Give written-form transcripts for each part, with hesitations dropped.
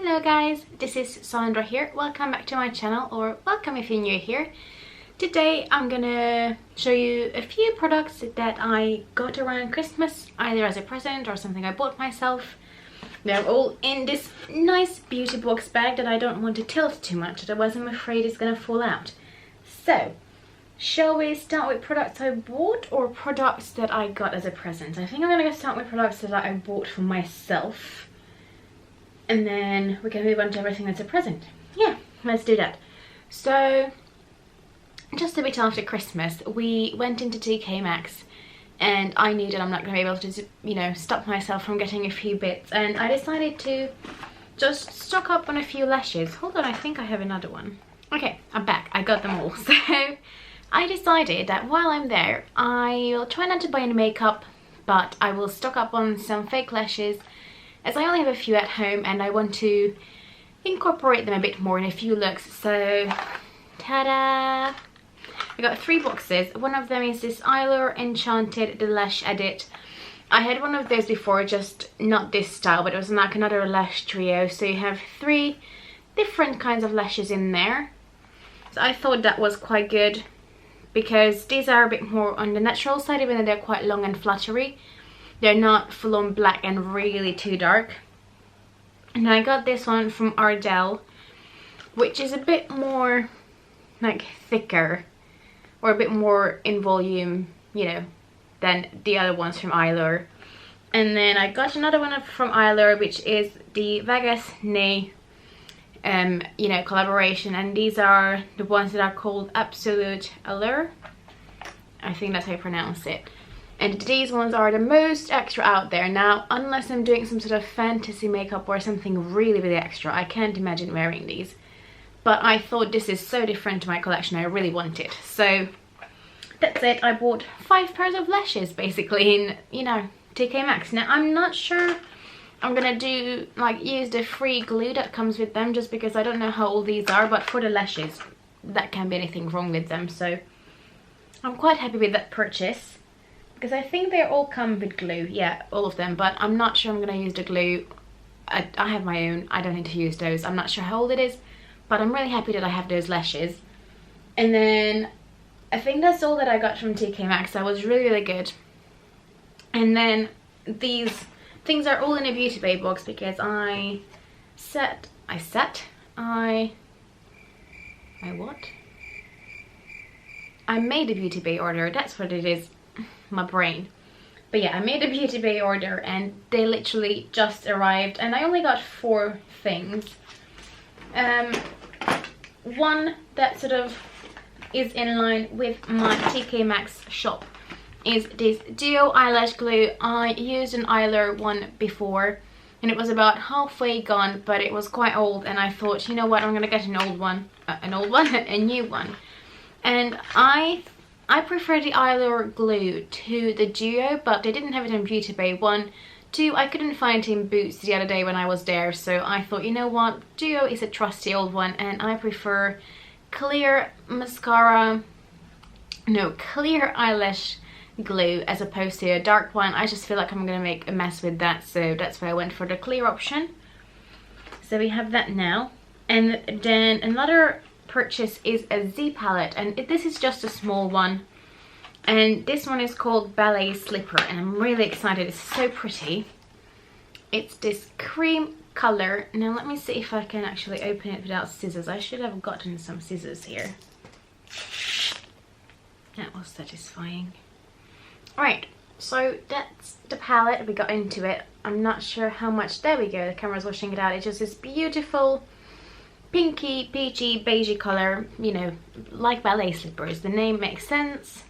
Hello guys, this is Sandra here. Welcome back to my channel, or welcome if you're new here. Today I'm gonna show you a few products that I got around Christmas, either as a present or something I bought myself. They're all in this nice beauty box bag that I don't want to tilt too much, otherwise I'm afraid it's gonna fall out. So, shall we start with products I bought or products that I got as a present? I think I'm gonna start with products that I bought for myself. And then we can move on to everything that's a present. Yeah, let's do that. So, just a bit after Christmas, we went into Decay and I knew that I'm not going to be able to, you know, stop myself from getting a few bits. And I decided to just stock up on a few lashes. Hold on, I think I have another one. Okay, I'm back. I got them all. So, I decided that while I'm there, I will try not to buy any makeup, but I will stock up on some fake lashes, as I only have a few at home and I want to incorporate them a bit more in a few looks. So, ta-da! I got 3 boxes. One of them is this Eyelash Enchanted The Lash Edit. I had one of those before, just not this style, but it was like another lash trio. So you have 3 different kinds of lashes in there. So I thought that was quite good because these are a bit more on the natural side, even though they're quite long and fluttery. They're not full on black and really too dark. And I got this one from Ardell, which is a bit more like thicker or a bit more in volume, you know, than the other ones from Eyelash. And then I got another one from Eyelash, which is the Vegas Nay you know, collaboration, and these are the ones that are called Absolute Allure. I think that's how you pronounce it. And these ones are the most extra out there. Now, unless I'm doing some sort of fantasy makeup or something really, really extra, I can't imagine wearing these. But I thought this is so different to my collection, I really want it. So, that's it. I bought 5 pairs of lashes, basically, in, you know, Decay. Now, I'm not sure I'm gonna do, like, use the free glue that comes with them, just because I don't know how old these are. But for the lashes, that can't be anything wrong with them. So, I'm quite happy with that purchase. Because I think they all come with glue, yeah, all of them, but I'm not sure I'm going to use the glue. I have my own, I don't need to use those. I'm not sure how old it is, but I'm really happy that I have those lashes. And then, I think that's all that I got from TK Maxx. That was really, really good. And then, these things are all in a beauty bay box because I made a beauty bay order, that's what it is. My brain. But yeah, I made a beauty bay order and they literally just arrived, and I only got 4 things. One that sort of is in line with my TK Maxx shop is this Duo Eyelash Glue. I used an Eyelash one before and it was about halfway gone, but it was quite old, and I thought, you know what, I'm gonna get an old one, a new one. And I prefer the Eyelash glue to the Duo, but they didn't have it in Beauty Bay. 1, 2, I couldn't find it in Boots the other day when I was there, so I thought, you know what, Duo is a trusty old one, and I prefer clear eyelash glue as opposed to a dark one. I just feel like I'm gonna make a mess with that, so that's why I went for the clear option. So we have that now. And then another purchase is a Z palette, and this is just a small one, and this one is called Ballet Slipper, and I'm really excited. It's so pretty. It's this cream color. Now let me see if I can actually open it without scissors. I should have gotten some scissors here. That was satisfying. Alright, so that's the palette. We got into it. I'm not sure how much. There we go, the camera's washing it out. It's just this beautiful pinky, peachy, beigey color, you know, like ballet slippers. The name makes sense.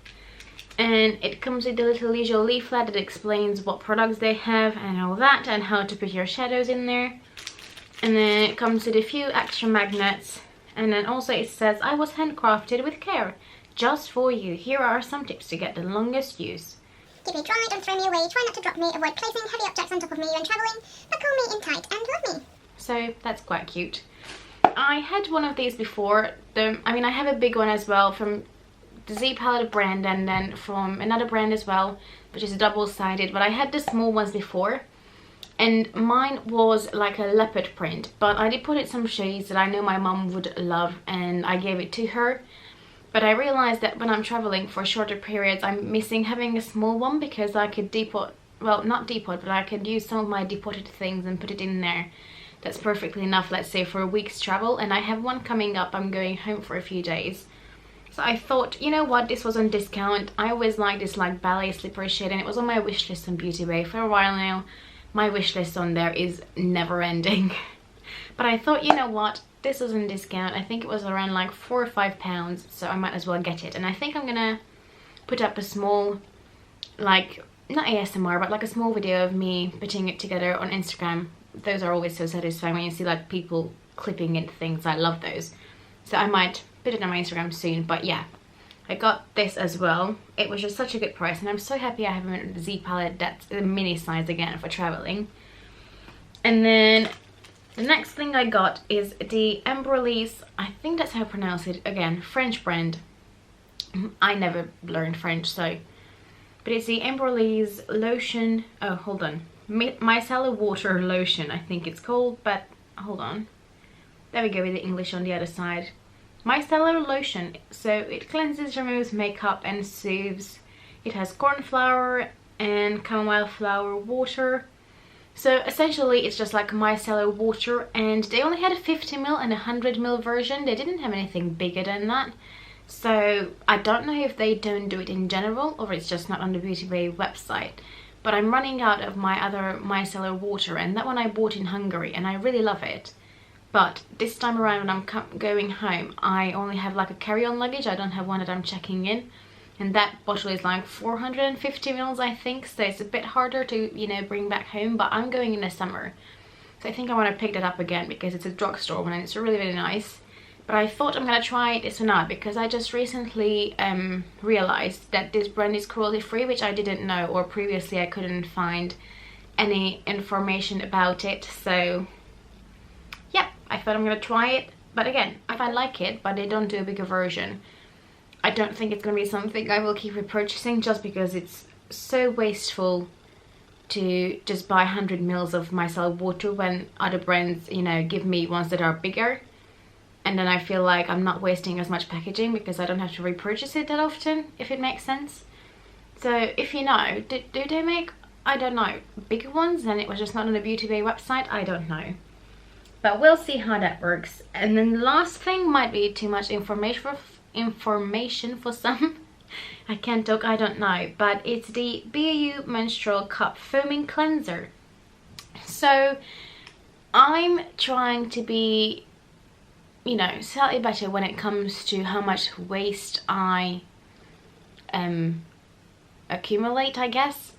And it comes with a little visual leaflet that explains what products they have and all that, and how to put your shadows in there. And then it comes with a few extra magnets. And then also it says, I was handcrafted with care, just for you. Here are some tips to get the longest use. Keep me dry, don't throw me away, try not to drop me, avoid placing heavy objects on top of me when travelling, but pull me in tight and love me. So that's quite cute. I had one of these before. I mean, I have a big one as well from the Z palette brand, and then from another brand as well, which is double-sided, but I had the small ones before, and mine was like a leopard print, but I did put in some shades that I know my mum would love, and I gave it to her. But I realized that when I'm traveling for shorter periods, I'm missing having a small one, because I could depot, well, not depot, but I could use some of my depotted things and put it in there. That's perfectly enough, let's say, for a week's travel. And I have one coming up. I'm going home for a few days. So I thought, you know what, this was on discount. I always like this like ballet slippery shade, and it was on my wish list on Beauty Bay for a while now. My wish list on there is never ending. But I thought, you know what, this was on discount. I think it was around like £4 or £5, so I might as well get it. And I think I'm gonna put up a small, like, not ASMR, but like a small video of me putting it together on Instagram. Those are always so satisfying when you see like people clipping in things. I love those. So I might put it on my Instagram soon. But yeah, I got this as well. It was just such a good price, and I'm so happy I have a Z palette that's the mini size again for traveling. And then the next thing I got is the Embryolisse, I think that's how I pronounce it, again, French brand. I never learned French, so. But it's the Embryolisse Lotion, oh, hold on. Micellar Water Lotion, I think it's called, but hold on. There we go with the English on the other side. Micellar Lotion, so it cleanses, removes makeup and soothes. It has cornflower and chamomile flower water. So essentially it's just like micellar water, and they only had a 50ml and a 100ml version. They didn't have anything bigger than that. So I don't know if they don't do it in general, or it's just not on the Beauty Bay website. But I'm running out of my other micellar water, and that one I bought in Hungary, and I really love it. But this time around when I'm going home, I only have like a carry-on luggage. I don't have one that I'm checking in. And that bottle is like 450ml, I think. So it's a bit harder to, you know, bring back home. But I'm going in the summer. So I think I want to pick that up again, because it's a drugstore one and it's really, really nice. But I thought I'm going to try this one out, because I just recently realized that this brand is cruelty-free, which I didn't know, or previously I couldn't find any information about it. So yeah, I thought I'm going to try it. But again, if I like it, but they don't do a bigger version, I don't think it's going to be something I will keep repurchasing, just because it's so wasteful to just buy 100ml of micellar water when other brands, you know, give me ones that are bigger. And then I feel like I'm not wasting as much packaging, because I don't have to repurchase it that often, if it makes sense. So if you know, do they make, I don't know, bigger ones, and it was just not on the Beauty Bay website? I don't know. But we'll see how that works. And then the last thing might be too much information for some. I can't talk, I don't know. But it's the BAU Menstrual Cup Foaming Cleanser. So I'm trying to be, you know, slightly better when it comes to how much waste I accumulate, I guess.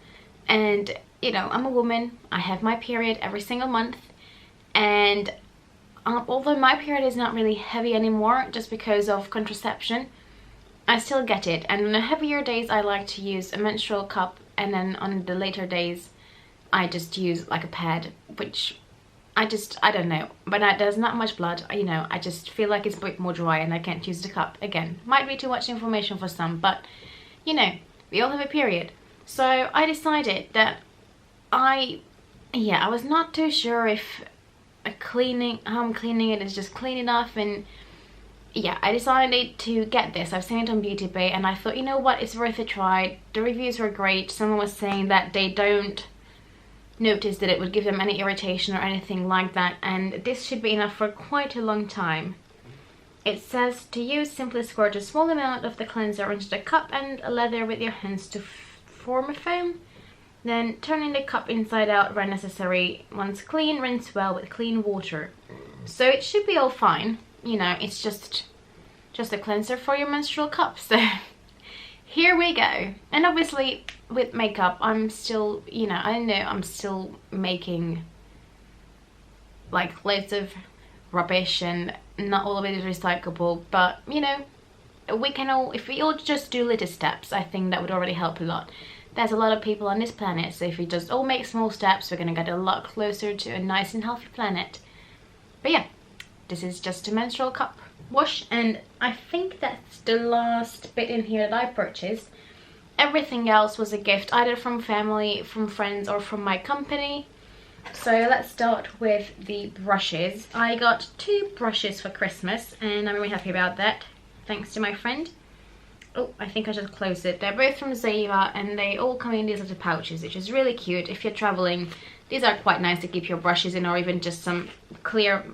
And, you know, I'm a woman. I have my period every single month. And although my period is not really heavy anymore, just because of contraception, I still get it. And on the heavier days, I like to use a menstrual cup, and then on the later days, I just use like a pad, which I don't know. But there's not much blood, you know, I just feel like it's a bit more dry, and I can't use the cup. Again, might be too much information for some, but, you know, we all have a period. So I decided that I was not too sure if how I'm cleaning it is just clean enough, and yeah, I decided to get this. I've seen it on Beauty Bay, and I thought, you know what, it's worth a try. The reviews were great. Someone was saying that they don't notice that it would give them any irritation or anything like that, and this should be enough for quite a long time. It says to use, simply squirt a small amount of the cleanser into the cup and lather with your hands to form a foam. Then turning the cup inside out where necessary. Once clean, rinse well with clean water. So it should be all fine. You know, it's just a cleanser for your menstrual cup. So here we go. And obviously with makeup, I'm still, you know, I know I'm still making like loads of rubbish, and not all of it is recyclable. But, you know, we can all, if we all just do little steps, I think that would already help a lot. There's a lot of people on this planet, so if we just all make small steps, we're gonna get a lot closer to a nice and healthy planet. But yeah, this is just a menstrual cup wash, and I think that's the last bit in here that I purchased. Everything else was a gift, either from family, from friends, or from my company. So let's start with the brushes. I got 2 brushes for Christmas and I'm really happy about that, thanks to my friend. Oh, I think I just closed it. They're both from Zoeva and they all come in these little pouches, which is really cute. If you're traveling, these are quite nice to keep your brushes in, or even just some clear,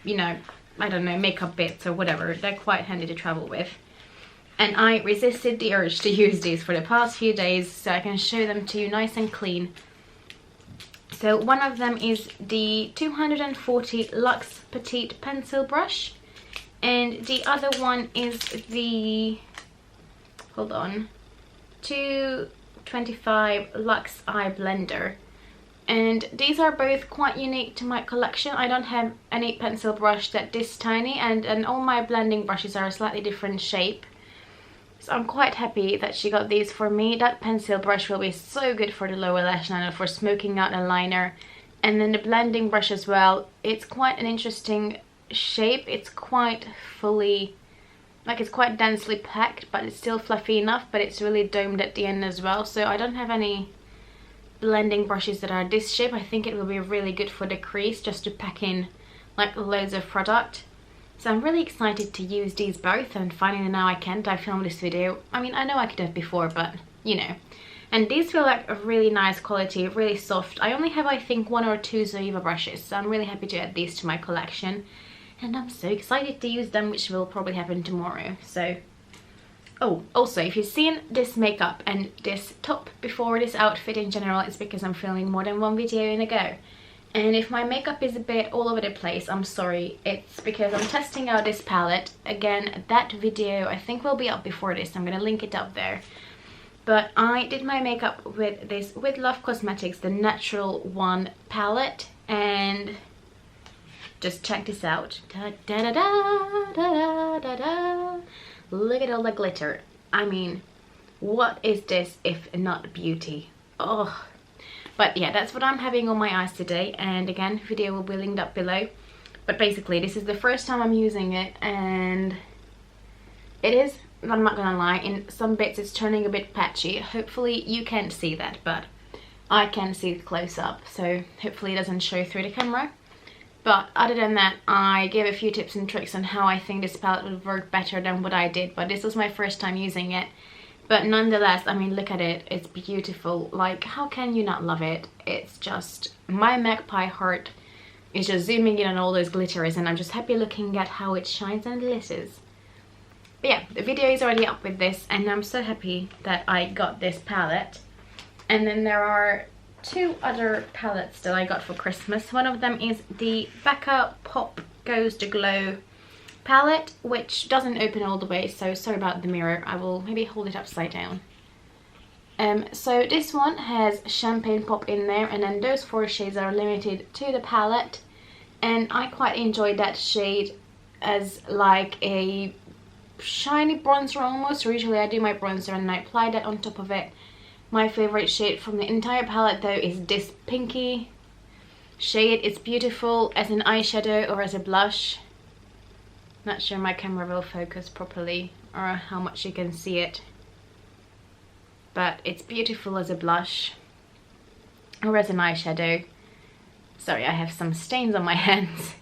you know, I don't know, makeup bits or whatever. They're quite handy to travel with. And I resisted the urge to use these for the past few days so I can show them to you nice and clean. So one of them is the 240 Luxe Petite Pencil Brush. And the other one is the, hold on, 225 Luxe Eye Blender. And these are both quite unique to my collection. I don't have any pencil brush that this tiny, and all my blending brushes are a slightly different shape. So I'm quite happy that she got these for me. That pencil brush will be so good for the lower lash line or for smoking out a liner. And then the blending brush as well. It's quite an interesting shape. It's quite fully, like it's quite densely packed, but it's still fluffy enough, but it's really domed at the end as well. So I don't have any blending brushes that are this shape. I think it will be really good for the crease, just to pack in like loads of product. So I'm really excited to use these both, and finally now I can't. I filmed this video. I mean, I know I could have before, but you know. And these feel like a really nice quality, really soft. I only have, I think, 1 or 2 Zoeva brushes, so I'm really happy to add these to my collection. And I'm so excited to use them, which will probably happen tomorrow. So, oh, also, if you've seen this makeup and this top before, this outfit in general, it's because I'm filming more than 1 video in a go. And if my makeup is a bit all over the place, I'm sorry. It's because I'm testing out this palette. Again, that video I think will be up before this. I'm gonna link it up there. But I did my makeup with this With Love Cosmetics, the Natural One palette. And just check this out. Da, da, da, da, da, da, da. Look at all the glitter. I mean, what is this if not beauty? Oh. But yeah, that's what I'm having on my eyes today, and again, video will be linked up below. But basically, this is the first time I'm using it, and it is, I'm not gonna lie, in some bits it's turning a bit patchy. Hopefully you can't see that, but I can see it close up, so hopefully it doesn't show through the camera. But other than that, I gave a few tips and tricks on how I think this palette would work better than what I did, but this was my first time using it. But nonetheless, I mean, look at it. It's beautiful. Like, how can you not love it? It's just, my magpie heart is just zooming in on all those glitters, and I'm just happy looking at how it shines and glitters. But yeah, the video is already up with this, and I'm so happy that I got this palette. And then there are 2 other palettes that I got for Christmas. One of them is the Becca Pop Goes to Glow palette, which doesn't open all the way, so sorry about the mirror. I will maybe hold it upside down. So this one has Champagne Pop in there, and then those 4 shades are limited to the palette, and I quite enjoyed that shade as like a shiny bronzer almost. Usually I do my bronzer and I apply that on top of it. My favorite shade from the entire palette though is this pinky shade. It's beautiful as an eyeshadow or as a blush. Not sure my camera will focus properly or how much you can see it, but it's beautiful as a blush or as an eyeshadow. Sorry, I have some stains on my hands.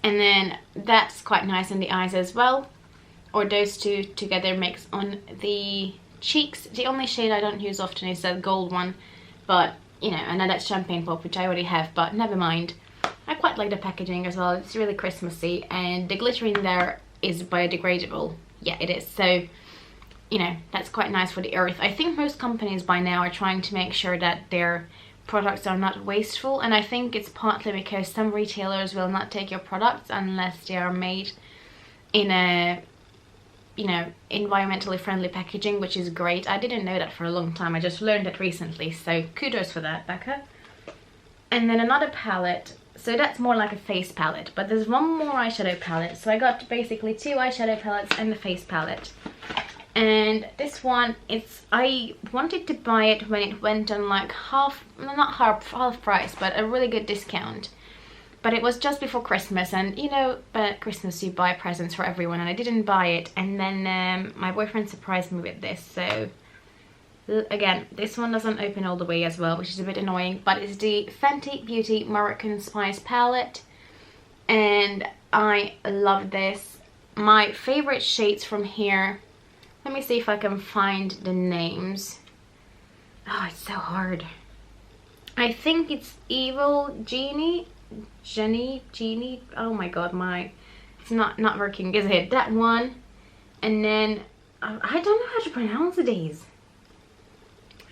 And then that's quite nice in the eyes as well, or those 2 together mix on the cheeks. The only shade I don't use often is that gold one, but you know, and then that's Champagne Pop, which I already have, but never mind. I quite like the packaging as well. It's really Christmassy, and the glitter in there is biodegradable. Yeah, it is. So, you know, that's quite nice for the earth. I think most companies by now are trying to make sure that their products are not wasteful, and I think it's partly because some retailers will not take your products unless they are made in a, you know, environmentally friendly packaging, which is great. I didn't know that for a long time. I just learned that recently, so kudos for that, Becca. And then another palette. So that's more like a face palette, but there's one more eyeshadow palette. So I got basically 2 eyeshadow palettes and the face palette. And this one, I wanted to buy it when it went on like half price, but a really good discount. But it was just before Christmas, and you know, at Christmas you buy presents for everyone, and I didn't buy it. And then my boyfriend surprised me with this, so Again, this one doesn't open all the way as well, which is a bit annoying, but it's the Fenty Beauty Moroccan Spice palette, and I love this. My favorite shades from here, let me see if I can find the names. Oh, it's so hard. I think it's Evil Genie, oh my god, it's not working, is it? That one, and then I don't know how to pronounce these.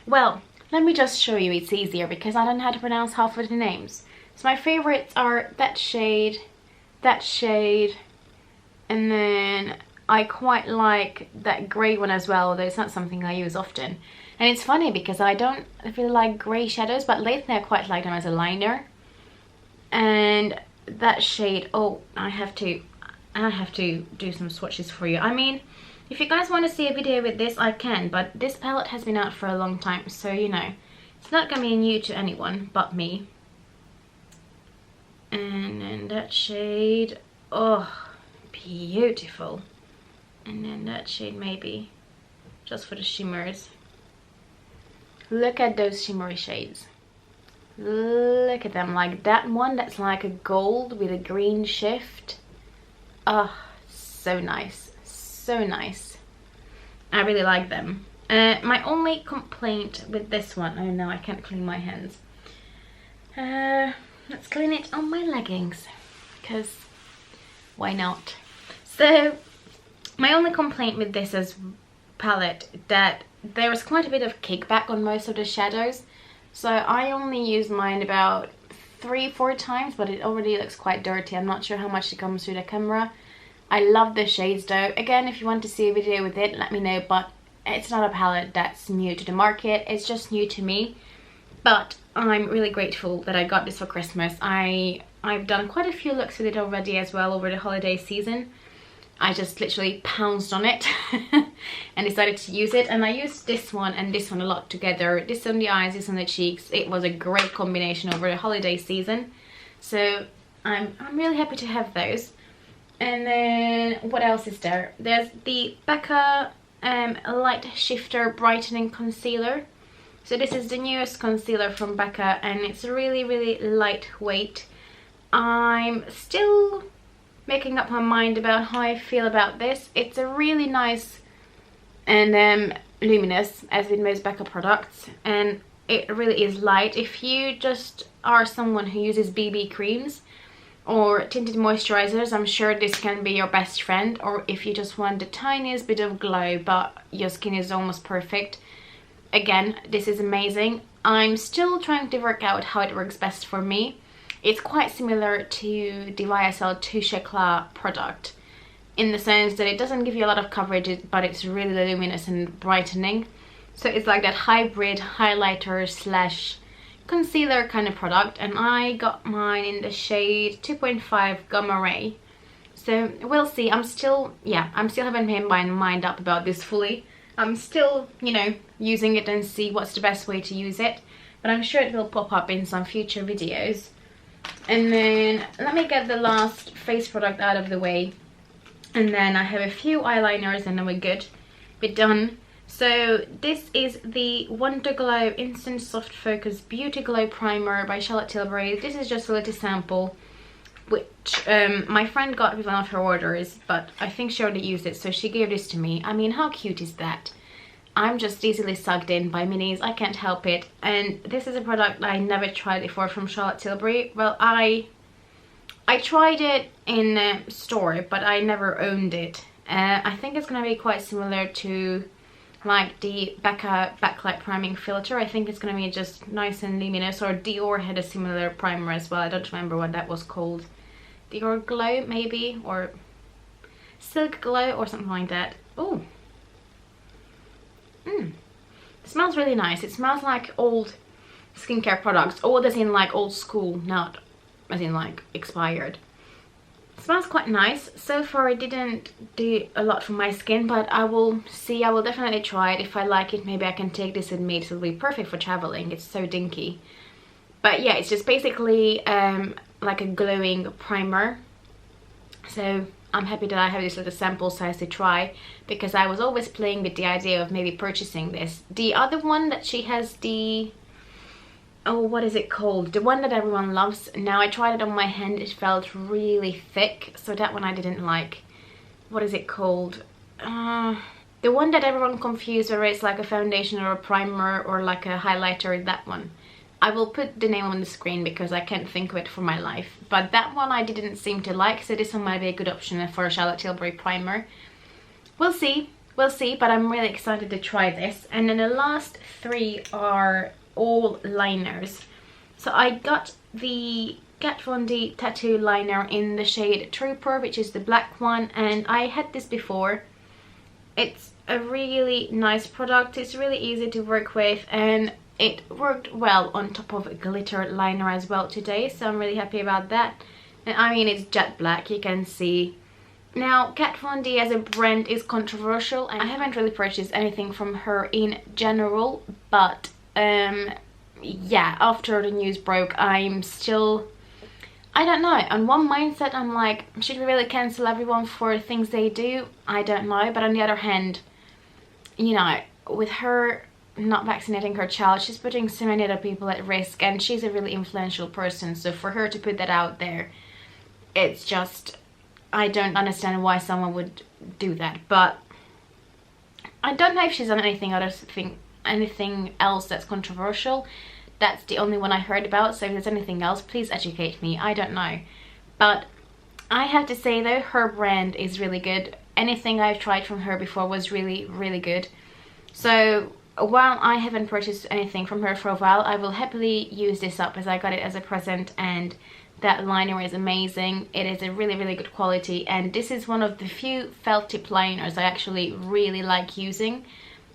Well, let me just show you, it's easier because I don't know how to pronounce half of the names. So my favorites are that shade, and then I quite like that grey one as well, although it's not something I use often. And it's funny because I don't really like grey shadows, but lately I quite like them as a liner. And that shade, oh, I have to do some swatches for you. I mean, if you guys want to see a video with this, I can, but this palette has been out for a long time, so you know, it's not gonna be new to anyone but me. And then that shade, oh, beautiful. And then that shade, maybe just for the shimmers. Look at those shimmery shades. Look at them, like that one that's like a gold with a green shift. Oh, so nice, so nice. I really like them. My only complaint with this one, oh no, I can't clean my hands. Let's clean it on my leggings, because why not? So my only complaint with this is palette, that there is quite a bit of kickback on most of the shadows. So I only used mine about 3-4 times, but it already looks quite dirty. I'm not sure how much it comes through the camera. I love the shades though. Again, if you want to see a video with it, let me know, but it's not a palette that's new to the market. It's just new to me. But I'm really grateful that I got this for Christmas. I've done quite a few looks with it already as well over the holiday season. I just literally pounced on it and decided to use it, and I used this one and this one a lot together. This on the eyes, this on the cheeks. It was a great combination over the holiday season, so I'm really happy to have those. And then what else is there? There's the Becca Light Shifter Brightening Concealer. So this is the newest concealer from Becca, and it's really lightweight. I'm still making up my mind about how I feel about this. It's a really nice and luminous, as with most Becca products, and it really is light. If you just are someone who uses BB creams or tinted moisturizers, I'm sure this can be your best friend. Or if you just want the tiniest bit of glow but your skin is almost perfect, again, this is amazing. I'm still trying to work out how it works best for me. It's quite similar to the YSL Touche Eclat product, in the sense that it doesn't give you a lot of coverage, but it's really luminous and brightening. So it's like that hybrid highlighter slash concealer kind of product, and I got mine in the shade 2.5 Gamma Ray. So we'll see. I'm still haven't made my mind up about this fully. I'm still, you know, using it and see what's the best way to use it, but I'm sure it will pop up in some future videos. And then let me get the last face product out of the way, and then I have a few eyeliners and then we're good. We're done. So this is the Wonder Glow Instant Soft Focus Beauty Glow Primer by Charlotte Tilbury. This is just a little sample, which my friend got with one of her orders, but I think she already used it, so she gave this to me. I mean, how cute is that? I'm just easily sucked in by minis, I can't help it. And this is a product I never tried before from Charlotte Tilbury. Well, I tried it in a store, but I never owned it. I think it's gonna be quite similar to like the Becca Backlight Priming Filter. I think it's gonna be just nice and luminous, or Dior had a similar primer as well. I don't remember what that was called. Dior Glow maybe, or Silk Glow or something like that. Oh. It smells really nice. It smells like old skincare products. Old as in like old school, not as in like expired. It smells quite nice. So far it didn't do a lot for my skin, but I will see. I will definitely try it. If I like it, maybe I can take this with me. It'll be perfect for traveling. It's so dinky. But yeah, it's just basically like a glowing primer. So I'm happy that I have this little sample size to try, because I was always playing with the idea of maybe purchasing this. The other one that she has, the... oh, what is it called? The one that everyone loves. Now, I tried it on my hand. It felt really thick, so that one I didn't like. What is it called? The one that everyone confused whether it's like a foundation or a primer or like a highlighter, that one. I will put the name on the screen because I can't think of it for my life. But that one I didn't seem to like, so this one might be a good option for a Charlotte Tilbury primer. We'll see, but I'm really excited to try this. And then the last three are all liners. So I got the Kat Von D tattoo liner in the shade Trooper, which is the black one, and I had this before. It's a really nice product. It's really easy to work with, and it worked well on top of a glitter liner as well today, so I'm really happy about that. And I mean, it's jet black, you can see. Now, Kat Von D as a brand is controversial, and I haven't really purchased anything from her in general, but yeah, after the news broke, I'm still, I don't know, on one mindset I'm like, should we really cancel everyone for things they do? I don't know, but on the other hand, you know, with her not vaccinating her child, she's putting so many other people at risk, and she's a really influential person, so for her to put that out there, it's just, I don't understand why someone would do that. But I don't know if she's done anything else that's controversial. That's the only one I heard about, so if there's anything else, please educate me. I don't know. But I have to say though, her brand is really good. Anything I've tried from her before was really, really good. So while I haven't purchased anything from her for a while, I will happily use this up, as I got it as a present, and that liner is amazing. It is a really, really good quality, and this is one of the few felt tip liners I actually really like using,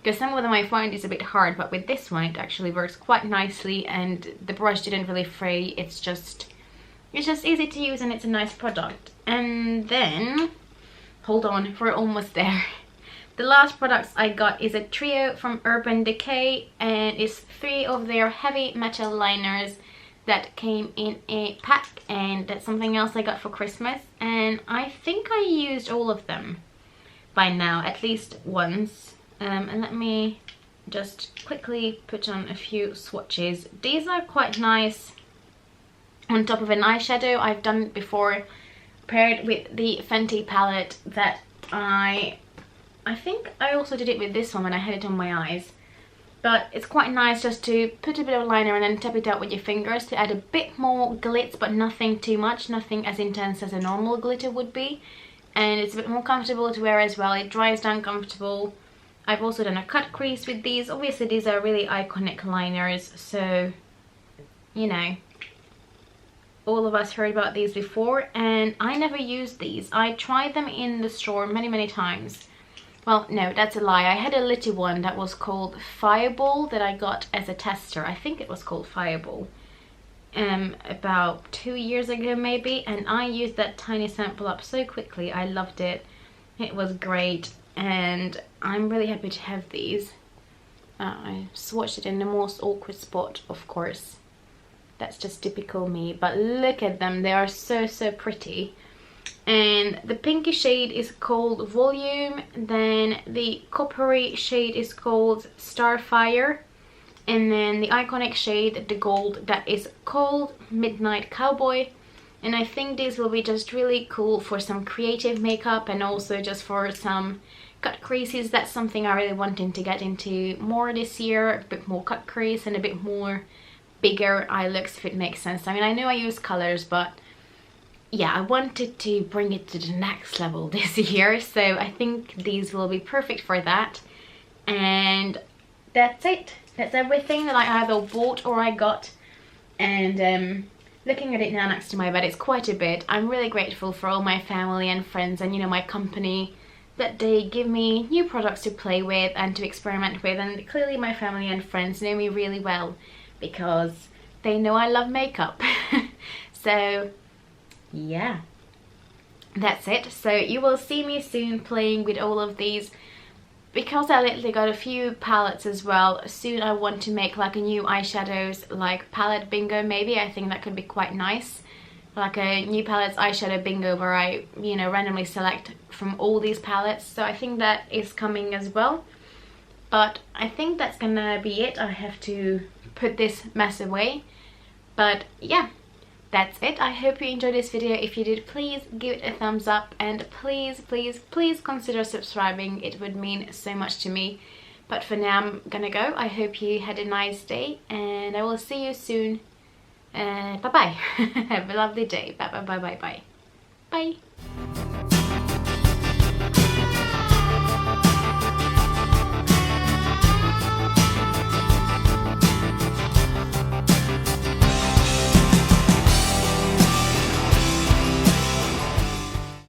because some of them I find is a bit hard, but with this one it actually works quite nicely, and the brush didn't really fray. It's just easy to use, and it's a nice product. And then, hold on, we're almost there. The last products I got is a trio from Urban Decay, and it's 3 of their heavy metal liners that came in a pack, and that's something else I got for Christmas, and I think I used all of them by now, at least once. And let me just quickly put on a few swatches. These are quite nice on top of an eyeshadow. I've done it before, paired with the Fenty palette that I think I also did it with this one when I had it on my eyes. But it's quite nice just to put a bit of liner and then tap it out with your fingers to add a bit more glitz, but nothing too much, nothing as intense as a normal glitter would be. And it's a bit more comfortable to wear as well. It dries down comfortable. I've also done a cut crease with these. Obviously these are really iconic liners, so you know, all of us heard about these before, and I never used these. I tried them in the store many times. Well, no, that's a lie. I had a little one that was called Fireball that I got as a tester. I think it was called Fireball. About 2 years ago maybe, and I used that tiny sample up so quickly. I loved it. It was great, and I'm really happy to have these. I swatched it in the most awkward spot, of course. That's just typical me, but look at them. They are so pretty. And the pinky shade is called Volume, then the coppery shade is called Starfire, and then the iconic shade, the gold, that is called Midnight Cowboy. And I think these will be just really cool for some creative makeup, and also just for some cut creases. That's something I really wanted to get into more this year, a bit more cut crease and a bit more bigger eye looks, if it makes sense. I mean, I know I use colors, but yeah, I wanted to bring it to the next level this year, so I think these will be perfect for that. And that's it. That's everything that I either bought or I got. And looking at it now next to my bed, it's quite a bit. I'm really grateful for all my family and friends and, you know, my company, that they give me new products to play with and to experiment with. And clearly my family and friends know me really well because they know I love makeup. So yeah, that's it. So you will see me soon playing with all of these, because I lately got a few palettes as well. Soon I want to make like a new eyeshadows like palette bingo maybe. I think that could be quite nice. like a new palettes eyeshadow bingo where I, you know, randomly select from all these palettes. So I think that is coming as well. But I think that's gonna be it. I have to put this mess away. But yeah, that's it. I hope you enjoyed this video. If you did, please give it a thumbs up, and please consider subscribing. It would mean so much to me. But for now, I'm gonna go. I hope you had a nice day, and I will see you soon. Bye bye. Have a lovely day. Bye.